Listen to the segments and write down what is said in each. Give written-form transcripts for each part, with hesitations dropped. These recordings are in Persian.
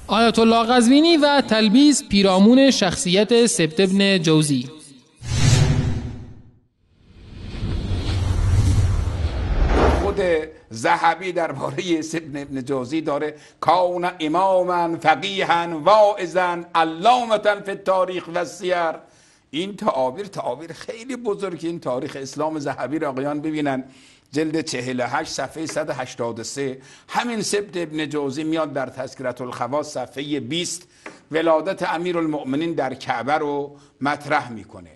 آیت الله قزوینی و تلبیس پیرامون شخصیت سبت ابن جوزی. خود ذهبی درباره سبت ابن جوزی داره کان اماما فقیها واعظا علامة فی التاریخ و السیر. این تعابیر خیلی بزرگی. این تاریخ اسلام ذهبی را آقایان ببینن، جلد 48 صفحه 183. همین سبت ابن جوزی میاد در تذکرة الخواص صفحه 20 ولادت امیرالمؤمنین در کعبه رو مطرح میکنه.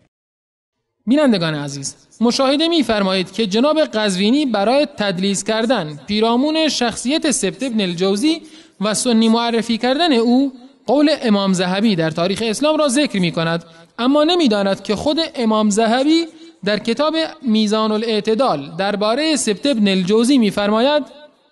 بینندگان عزیز، مشاهده می‌فرمایید که جناب قزوینی برای تدلیس کردن پیرامون شخصیت سبت ابن الجوزی و سنی معرفی کردن او قول امام ذهبی در تاریخ اسلام را ذکر می‌کند، اما نمی‌داند که خود امام ذهبی در کتاب میزان الاعتدال درباره سبت ابن الجوزی می‌فرماید: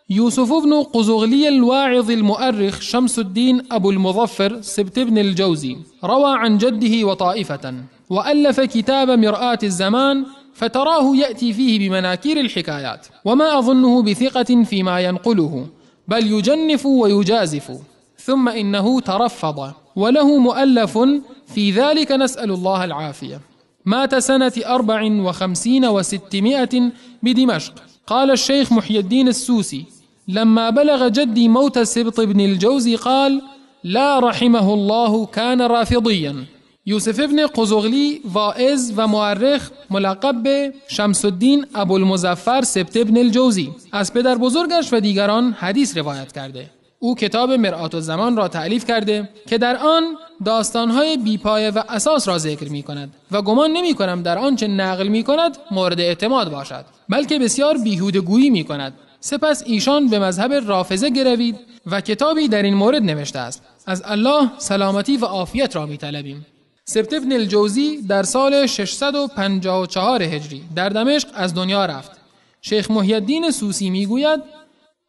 یوسف بن قزغلی الواعظ المؤرخ شمس الدین ابو المظفر سبت ابن الجوزی روى عن جده وطائفة وألف كتاب مرآة الزمان فتراه يأتي فيه بمناكير الحكايات وما أظنه بثقة فيما ينقله بل يجنف ويجازف ثم إنه ترفض وله مؤلف في ذلك نسأل الله العافية. مات سنة 54 و600 بدمشق. قال الشيخ محي الدين السوسي لما بلغ جدي موت سبط بن الجوزي قال لا رحمه الله كان رافضيا. یوسف ابن قزغلی واعظ و مورخ ملقب به شمس الدین ابو المظفر سبت ابن الجوزی از پدر بزرگش و دیگران حدیث روایت کرده. او کتاب مرآة الزمان را تألیف کرده که در آن داستانهای بیپایه و اساس را ذکر می کند و گمان نمی کنم در آنچه نقل می کند مورد اعتماد باشد، بلکه بسیار بیهوده گویی می کند. سپس ایشان به مذهب رافضه گروید و کتابی در این مورد نوشته است. از الله سلامتی و عافیت را می طلبیم. سبت ابن الجوزی در سال 654 هجری در دمشق از دنیا رفت. شیخ محی الدین سوسی میگوید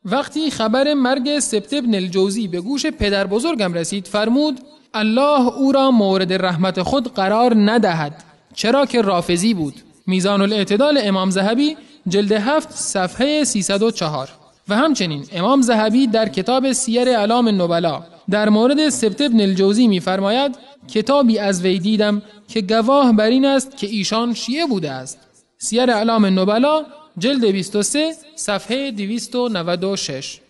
وقتی خبر مرگ سبت ابن الجوزی به گوش پدر بزرگم رسید فرمود الله او را مورد رحمت خود قرار ندهد، چرا که رافضی بود. میزان الاعتدال امام ذهبی جلد 7 صفحه 304. و همچنین امام ذهبی در کتاب سیر اعلام النبلا در مورد سبت ابن الجوزی می‌فرماید کتابی از وی دیدم که گواه بر این است که ایشان شیعه بوده است. سیر اعلام النبلا جلد 23 صفحه 296.